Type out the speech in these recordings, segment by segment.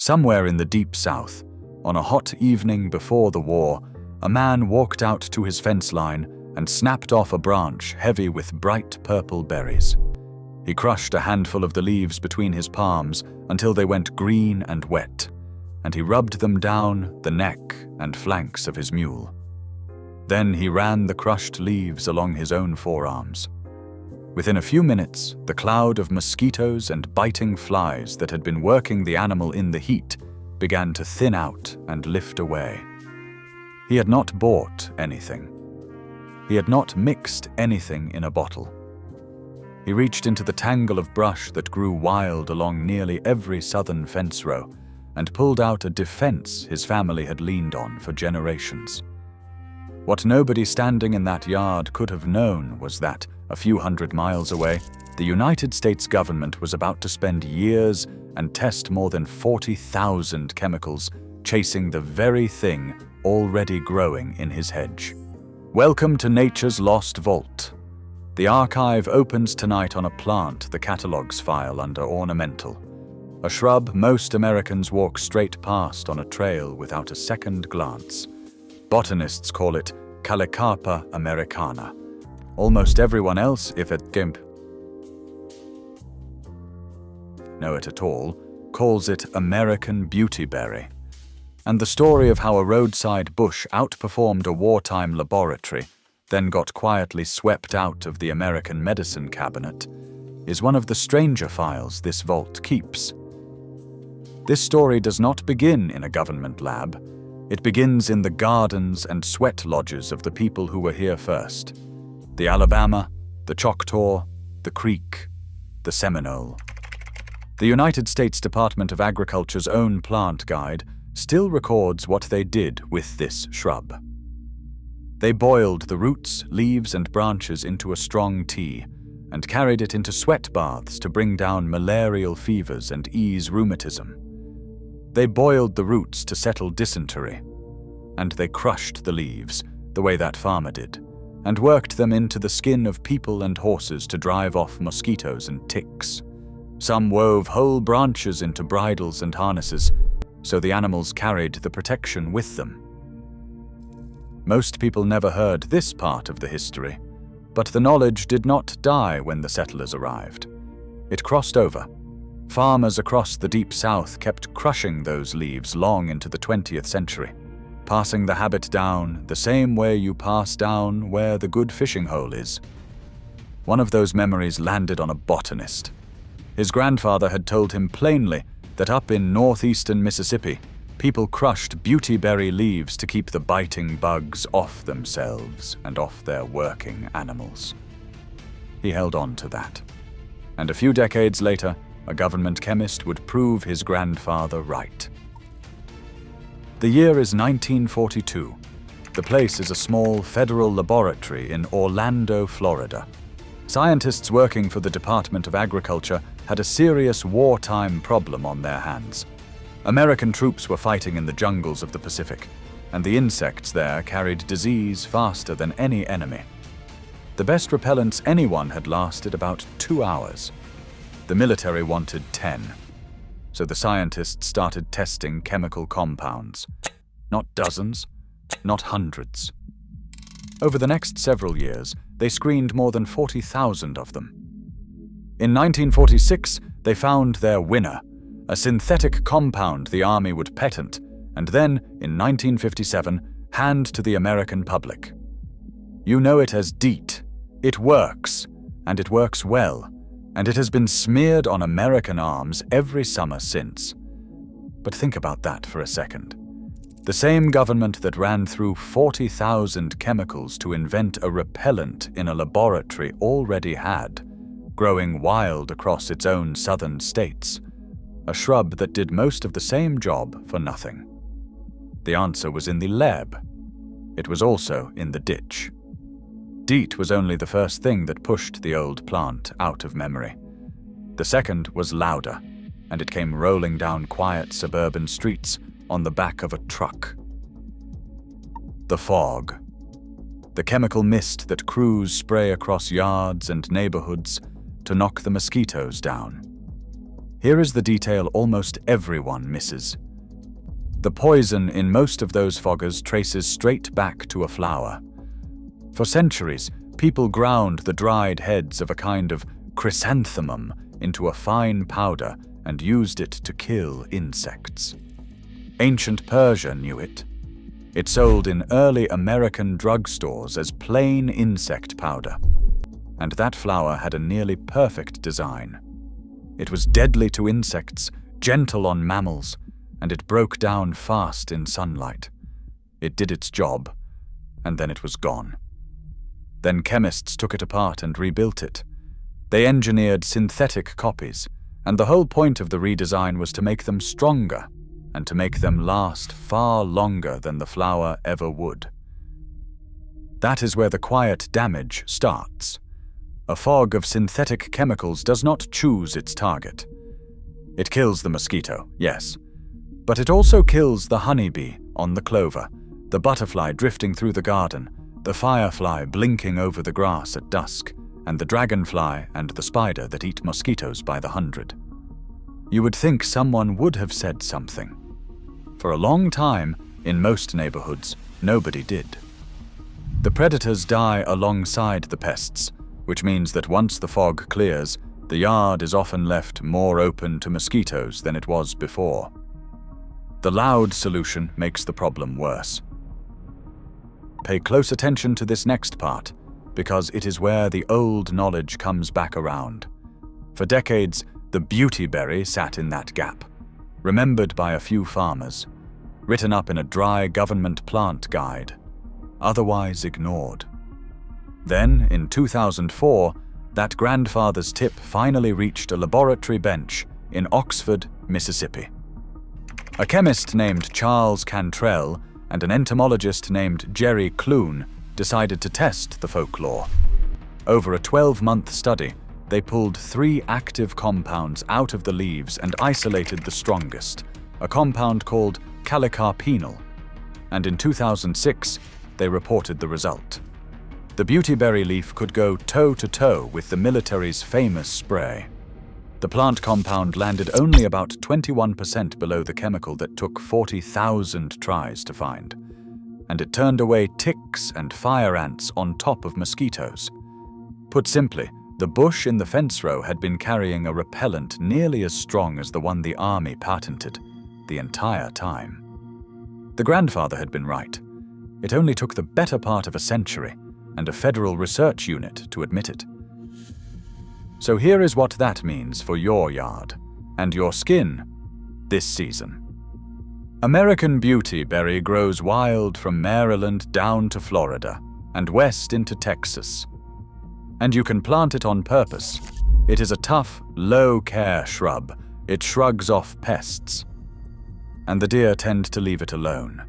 Somewhere in the deep south, on a hot evening before the war, a man walked out to his fence line and snapped off a branch heavy with bright purple berries. He crushed a handful of the leaves between his palms until they went green and wet, and he rubbed them down the neck and flanks of his mule. Then he ran the crushed leaves along his own forearms. Within a few minutes, the cloud of mosquitoes and biting flies that had been working the animal in the heat began to thin out and lift away. He had not bought anything. He had not mixed anything in a bottle. He reached into the tangle of brush that grew wild along nearly every southern fence row and pulled out a defense his family had leaned on for generations. What nobody standing in that yard could have known was that, a few hundred miles away, the United States government was about to spend years and test more than 40,000 chemicals chasing the very thing already growing in his hedge. Welcome to Nature's Lost Vault. The archive opens tonight on a plant the catalogs file under ornamental, a shrub most Americans walk straight past on a trail without a second glance. Botanists call it Calicarpa americana. Almost everyone else, if at GIMP know it at all, calls it American beautyberry. And the story of how a roadside bush outperformed a wartime laboratory, then got quietly swept out of the American medicine cabinet, is one of the stranger files this vault keeps. This story does not begin in a government lab. It begins in the gardens and sweat lodges of the people who were here first. The Alabama, the Choctaw, the Creek, the Seminole. The United States Department of Agriculture's own plant guide still records what they did with this shrub. They boiled the roots, leaves, and branches into a strong tea and carried it into sweat baths to bring down malarial fevers and ease rheumatism. They boiled the roots to settle dysentery, and they crushed the leaves, the way that farmer did, and worked them into the skin of people and horses to drive off mosquitoes and ticks. Some wove whole branches into bridles and harnesses, so the animals carried the protection with them. Most people never heard this part of the history, but the knowledge did not die when the settlers arrived. It crossed over. Farmers across the deep south kept crushing those leaves long into the 20th century, passing the habit down the same way you pass down where the good fishing hole is. One of those memories landed on a botanist. His grandfather had told him plainly that up in northeastern Mississippi, people crushed beautyberry leaves to keep the biting bugs off themselves and off their working animals. He held on to that. And a few decades later, a government chemist would prove his grandfather right. The year is 1942. The place is a small federal laboratory in Orlando, Florida. Scientists working for the Department of Agriculture had a serious wartime problem on their hands. American troops were fighting in the jungles of the Pacific, and the insects there carried disease faster than any enemy. The best repellents anyone had lasted about 2 hours. The military wanted 10. So the scientists started testing chemical compounds. Not dozens, not hundreds. Over the next several years, they screened more than 40,000 of them. In 1946, they found their winner, a synthetic compound the Army would patent, and then, in 1957, hand to the American public. You know it as DEET. It works, and it works well, and it has been smeared on American arms every summer since. But think about that for a second. The same government that ran through 40,000 chemicals to invent a repellent in a laboratory already had, growing wild across its own southern states, a shrub that did most of the same job for nothing. The answer was in the lab. It was also in the ditch. DEET was only the first thing that pushed the old plant out of memory. The second was louder, and it came rolling down quiet suburban streets on the back of a truck. The fog. The chemical mist that crews spray across yards and neighborhoods to knock the mosquitoes down. Here is the detail almost everyone misses. The poison in most of those foggers traces straight back to a flower. For centuries, people ground the dried heads of a kind of chrysanthemum into a fine powder and used it to kill insects. Ancient Persia knew it. It sold in early American drugstores as plain insect powder. And that flower had a nearly perfect design. It was deadly to insects, gentle on mammals, and it broke down fast in sunlight. It did its job, and then it was gone. Then chemists took it apart and rebuilt it. They engineered synthetic copies, and the whole point of the redesign was to make them stronger and to make them last far longer than the flower ever would. That is where the quiet damage starts. A fog of synthetic chemicals does not choose its target. It kills the mosquito, yes, but it also kills the honeybee on the clover, the butterfly drifting through the garden, the firefly blinking over the grass at dusk, and the dragonfly and the spider that eat mosquitoes by the hundred. You would think someone would have said something. For a long time, in most neighborhoods, nobody did. The predators die alongside the pests, which means that once the fog clears, the yard is often left more open to mosquitoes than it was before. The loud solution makes the problem worse. Pay close attention to this next part, because it is where the old knowledge comes back around. For decades, the beautyberry sat in that gap, remembered by a few farmers, written up in a dry government plant guide, otherwise ignored. Then, in 2004, that grandfather's tip finally reached a laboratory bench in Oxford, Mississippi. A chemist named Charles Cantrell and an entomologist named Jerome Klun decided to test the folklore. Over a 12-month study, they pulled 3 active compounds out of the leaves and isolated the strongest, a compound called calicarpenal, and in 2006, they reported the result. The beautyberry leaf could go toe-to-toe with the military's famous spray. The plant compound landed only about 21% below the chemical that took 40,000 tries to find, and it turned away ticks and fire ants on top of mosquitoes. Put simply, the bush in the fence row had been carrying a repellent nearly as strong as the one the army patented the entire time. The grandfather had been right. It only took the better part of a century and a federal research unit to admit it. So here is what that means for your yard and your skin this season. American beautyberry grows wild from Maryland down to Florida and west into Texas. And you can plant it on purpose. It is a tough, low-care shrub. It shrugs off pests. And the deer tend to leave it alone.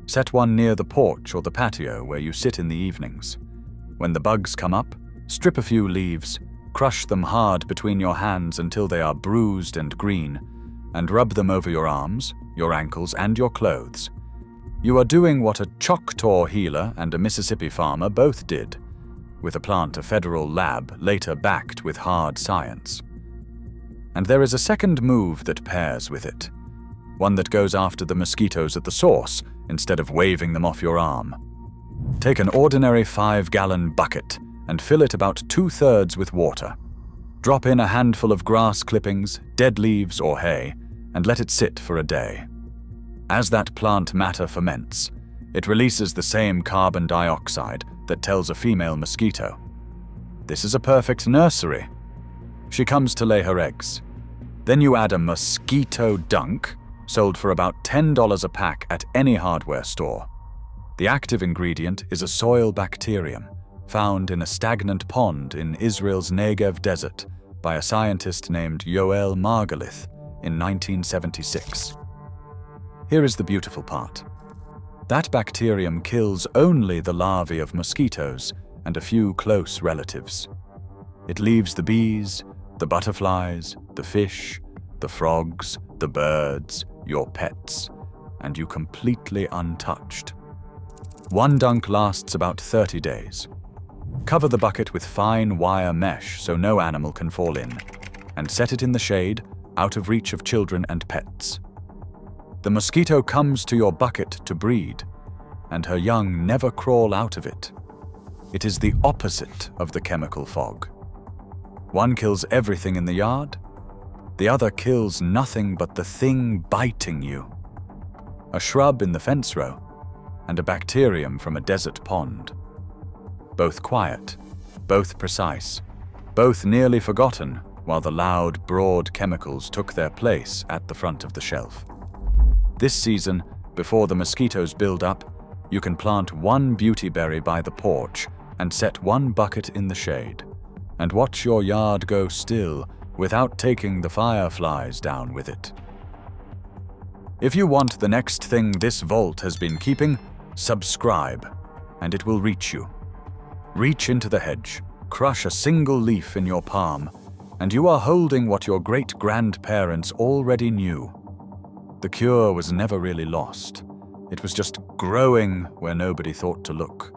Set one near the porch or the patio where you sit in the evenings. When the bugs come up, strip a few leaves, crush them hard between your hands until they are bruised and green, and rub them over your arms, your ankles, and your clothes. You are doing what a Choctaw healer and a Mississippi farmer both did, with a plant a federal lab later backed with hard science. And there is a second move that pairs with it, one that goes after the mosquitoes at the source instead of waving them off your arm. Take an ordinary 5-gallon bucket and fill it about 2/3 with water. Drop in a handful of grass clippings, dead leaves, or hay, and let it sit for a day. As that plant matter ferments, it releases the same carbon dioxide that tells a female mosquito. This is a perfect nursery. She comes to lay her eggs. Then you add a mosquito dunk, sold for about $10 a pack at any hardware store. The active ingredient is a soil bacterium found in a stagnant pond in Israel's Negev desert by a scientist named Yoel Margalith in 1976. Here is the beautiful part. That bacterium kills only the larvae of mosquitoes and a few close relatives. It leaves the bees, the butterflies, the fish, the frogs, the birds, your pets, and you completely untouched. One dunk lasts about 30 days. Cover the bucket with fine wire mesh so no animal can fall in, and set it in the shade out of reach of children and pets. The mosquito comes to your bucket to breed, and her young never crawl out of it. It is the opposite of the chemical fog. One kills everything in the yard, the other kills nothing but the thing biting you. A shrub in the fence row, and a bacterium from a desert pond. Both quiet, both precise, both nearly forgotten, while the loud, broad chemicals took their place at the front of the shelf. This season, before the mosquitoes build up, you can plant one beautyberry by the porch and set one bucket in the shade, and watch your yard go still without taking the fireflies down with it. If you want the next thing this vault has been keeping, subscribe, and it will reach you. Reach into the hedge, crush a single leaf in your palm, and you are holding what your great-grandparents already knew. The cure was never really lost. It was just growing where nobody thought to look.